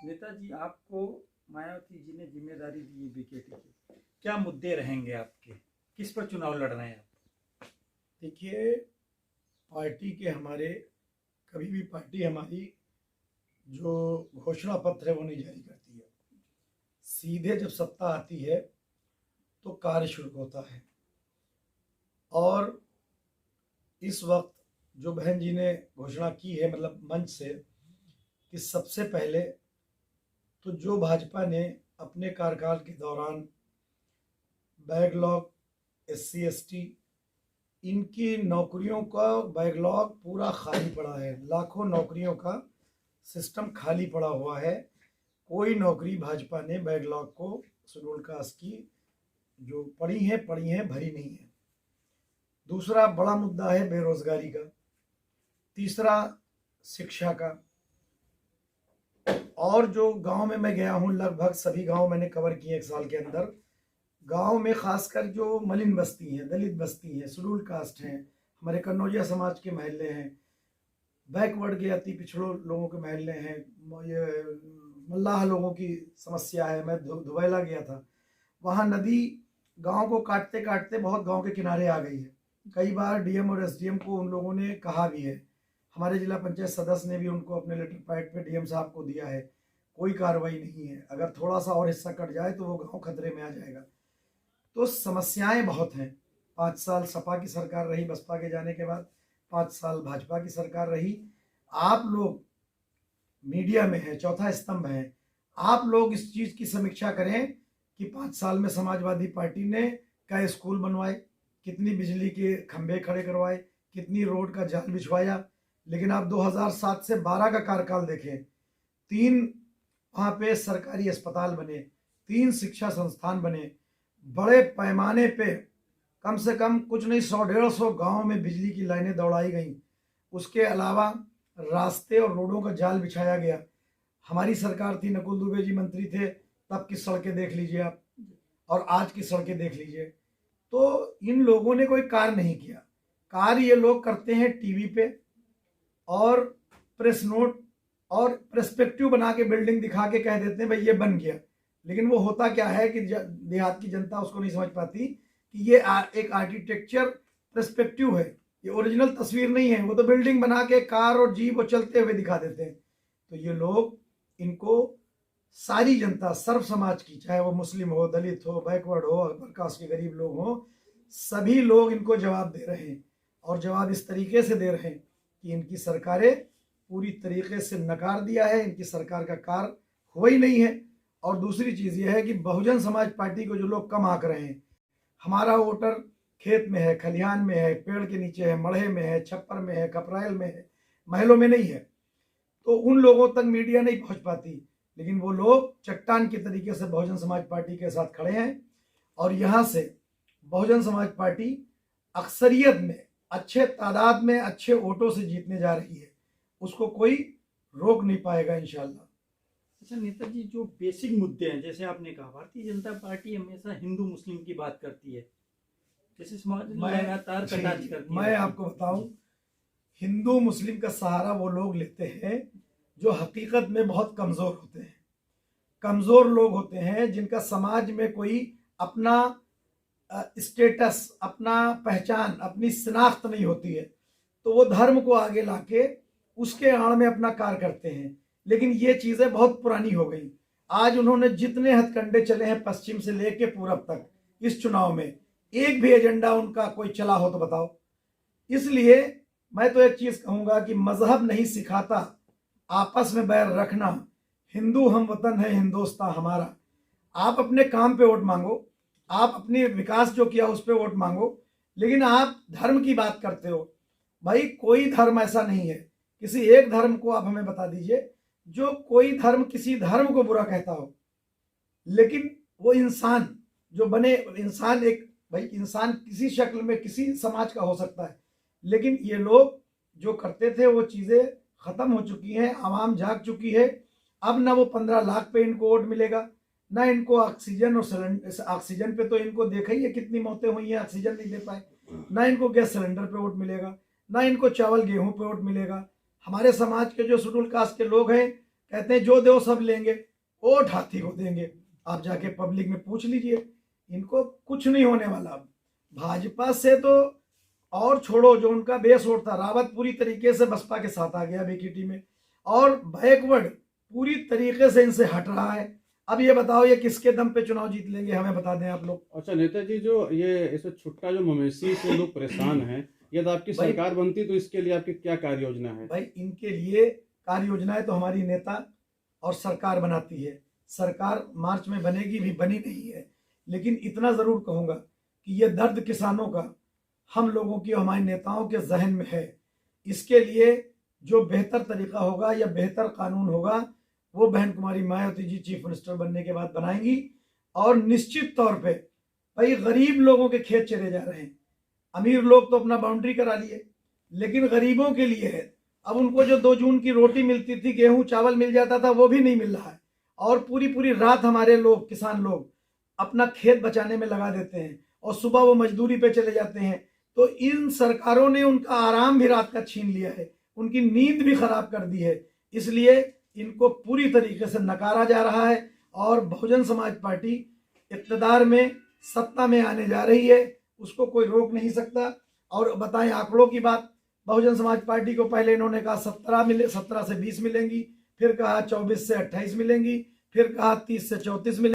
नेताजी, आपको मायावती जी ने जिम्मेदारी दी है बीकेटी की, क्या मुद्दे रहेंगे आपके, किस पर चुनाव लड़ रहे हैं आप? देखिए, पार्टी के हमारे कभी भी पार्टी हमारी जो घोषणा पत्र है वो नहीं जारी करती है। सीधे जब सत्ता आती है तो कार्य शुरू होता है। और इस वक्त जो बहन जी ने घोषणा की है, मतलब मंच से, कि सबसे पहले तो जो भाजपा ने अपने कार्यकाल के दौरान बैकलॉग, SC ST, इनकी नौकरियों का बैकलॉग पूरा खाली पड़ा है। लाखों नौकरियों का सिस्टम खाली पड़ा हुआ है। कोई नौकरी भाजपा ने बैकलॉग को, शेड्यूल कास्ट की जो पड़ी हैं भरी नहीं है। दूसरा बड़ा मुद्दा है बेरोजगारी का। तीसरा शिक्षा का। और जो गांव में मैं गया हूं, लगभग सभी गांव मैंने कवर किए एक साल के अंदर। गांव में खासकर जो मलिन बस्ती हैं, दलित बस्ती हैं, शेड्यूल कास्ट हैं, हमारे कन्नौजिया समाज के महल्ले हैं, बैकवर्ड के अति पिछड़ों लोगों के महल्ले हैं, ये मल्लाह लोगों की समस्या है। मैं दुबैला गया था, वहाँ नदी गांव को काटते काटते बहुत गांव के किनारे आ गई है। कई बार DM और SDM को उन लोगों ने कहा भी है, हमारे जिला पंचायत सदस्य ने भी उनको अपने लेटर पैड पे DM साहब को दिया है। कोई कार्रवाई नहीं है। अगर थोड़ा सा और हिस्सा कट जाए तो वो गांव खतरे में आ जाएगा। तो समस्याएं बहुत हैं। 5 साल सपा की सरकार रही, बसपा के जाने के बाद 5 साल भाजपा की सरकार रही। आप लोग मीडिया में हैं, चौथा स्तंभ हैं। आप लोग इस चीज की समीक्षा करें कि 5 साल में समाजवादी पार्टी ने क्या स्कूल बनवाए, कितनी बिजली के खंभे खड़े करवाए, कितनी रोड का जाल बिछवाया। लेकिन आप 2007 से 12 का कार्यकाल देखें, 3 वहाँ पे सरकारी अस्पताल बने, 3 शिक्षा संस्थान बने, बड़े पैमाने पे कम से कम कुछ नहीं 100-150 गाँव में बिजली की लाइनें दौड़ाई गई। उसके अलावा रास्ते और रोडों का जाल बिछाया गया। हमारी सरकार थी, नकुल दुबे जी मंत्री थे, तब की सड़कें देख लीजिए आप और आज की सड़कें देख लीजिए। तो इन लोगों ने कोई कार्य नहीं किया। कार्य ये लोग करते हैं टीवी पे और प्रेस नोट और पर्सपेक्टिव बना के बिल्डिंग दिखा के कह देते हैं भाई ये बन गया। लेकिन वो होता क्या है कि देहात की जनता उसको नहीं समझ पाती कि ये एक आर्किटेक्चर पर्सपेक्टिव है, ये ओरिजिनल तस्वीर नहीं है। वो तो बिल्डिंग बना के कार और जीप और चलते हुए दिखा देते हैं। तो ये लोग, इनको सारी जनता, सर्व समाज की, चाहे वो मुस्लिम हो, दलित हो, बैकवर्ड हो, अपर कास्ट के गरीब लोग हो, सभी लोग इनको जवाब दे रहे हैं। और जवाब इस तरीके से दे रहे हैं कि इनकी सरकारें पूरी तरीके से नकार दिया है, इनकी सरकार का कार्य हुआ ही नहीं है। और दूसरी चीज़ यह है कि बहुजन समाज पार्टी को जो लोग कम आंक रहे हैं, हमारा वोटर खेत में है, खलिहान में है, पेड़ के नीचे है, मढ़े में है, छप्पर में है, कपराइल में है, महलों में नहीं है। तो उन लोगों तक मीडिया नहीं पहुंच पाती। लेकिन वो लोग चट्टान के तरीके से बहुजन समाज पार्टी के साथ खड़े हैं। और यहाँ से बहुजन समाज पार्टी अक्सरियत में, अच्छे तादाद में, अच्छे वोटों से जीतने जा रही है। उसको कोई रोक नहीं पाएगा इंशाल्लाह। अच्छा नेताजी, जो बेसिक मुद्दे हैं, जैसे आपने कहा भारतीय जनता पार्टी हमेशा हिंदू मुस्लिम की बात करती है, जैसे समाज लगातार कटाक्ष करती है। मैं आपको बताऊं, हिंदू मुस्लिम का सहारा वो लोग लेते हैं जो हकीकत में बहुत कमजोर होते हैं। कमजोर लोग होते हैं जिनका समाज में कोई अपना स्टेटस, अपना पहचान, अपनी शिनाख्त नहीं होती है। तो वो धर्म को आगे लाके उसके आड़ में अपना कार्य करते हैं। लेकिन ये चीजें बहुत पुरानी हो गई। आज उन्होंने जितने हथकंडे चले हैं पश्चिम से लेके पूरब तक, इस चुनाव में एक भी एजेंडा उनका कोई चला हो तो बताओ। इसलिए मैं तो एक चीज कहूंगा कि मजहब नहीं सिखाता आपस में बैर रखना। हिंदू हम वतन है, हिंदुस्तान हमारा। आप अपने काम पे वोट मांगो, आप अपने विकास जो किया उस पर वोट मांगो, लेकिन आप धर्म की बात करते हो। भाई कोई धर्म ऐसा नहीं है, किसी एक धर्म को आप हमें बता दीजिए जो कोई धर्म किसी धर्म को बुरा कहता हो। लेकिन वो इंसान जो बने, इंसान एक, भाई इंसान किसी शक्ल में किसी समाज का हो सकता है। लेकिन ये लोग जो करते थे वो चीजें खत्म हो चुकी हैं, आवाम जाग चुकी है। अब ना वो 15 लाख पे इनको वोट मिलेगा, ना इनको ऑक्सीजन और सिलेंडर, ऑक्सीजन पे तो इनको देखा ही है कितनी मौतें हुई हैं, ऑक्सीजन नहीं दे पाए। ना इनको गैस सिलेंडर पे वोट मिलेगा, ना इनको चावल गेहूं पे वोट मिलेगा। हमारे समाज के जो शेड्यूल कास्ट के लोग हैं कहते हैं जो दो सब लेंगे, वोट हाथी को देंगे। आप जाके पब्लिक में पूछ लीजिए, इनको कुछ नहीं होने वाला। भाजपा से तो और छोड़ो, जो उनका बेस वोट था, रावत पूरी तरीके से बसपा के साथ आ गया बीकेटी में, और बैकवर्ड पूरी तरीके से इनसे हट रहा है। अब ये बताओ ये किसके दम पे चुनाव जीत लेंगे, हमें बता दें आप लोग। अच्छा नेताजी, जो ये इसे छुट्टा जो मवेशी से लोग परेशान हैं, यदि आपकी भाई- सरकार बनती तो इसके लिए आपकी क्या कार्य योजना है? भाई इनके लिए कार्य योजनाएं तो हमारी नेता और सरकार बनाती है। सरकार मार्च में बनेगी भी, बनी नहीं है, लेकिन इतना जरूर कहूंगा कि ये दर्द किसानों का हम लोगों की, हमारे नेताओं के जहन में है। इसके लिए जो बेहतर तरीका होगा या बेहतर कानून होगा वो बहन कुमारी मायावती जी चीफ मिनिस्टर बनने के बाद बनाएंगी। और निश्चित तौर पे भाई गरीब लोगों के खेत चले जा रहे हैं, अमीर लोग तो अपना बाउंड्री करा लिए, लेकिन गरीबों के लिए है। अब उनको जो 2 जून की रोटी मिलती थी, गेहूं चावल मिल जाता था, वो भी नहीं मिल रहा है। और पूरी पूरी रात हमारे लोग, किसान लोग अपना खेत बचाने में लगा देते हैं और सुबह वो मजदूरी पे चले जाते हैं। तो इन सरकारों ने उनका आराम भी रात का छीन लिया है, उनकी नींद भी खराब कर दी है। इसलिए इनको पूरी तरीके से नकारा जा रहा है। और बहुजन समाज पार्टी इक़्तिदार में, सत्ता में आने जा रही है, उसको कोई रोक नहीं सकता। और बताएं आंकड़ों की बात, बहुजन समाज पार्टी को पहले इन्होंने कहा 17 से 20 मिलेंगी, फिर कहा 24 से 28 मिलेंगी, फिर कहा 30 से 34 मिलेंगी।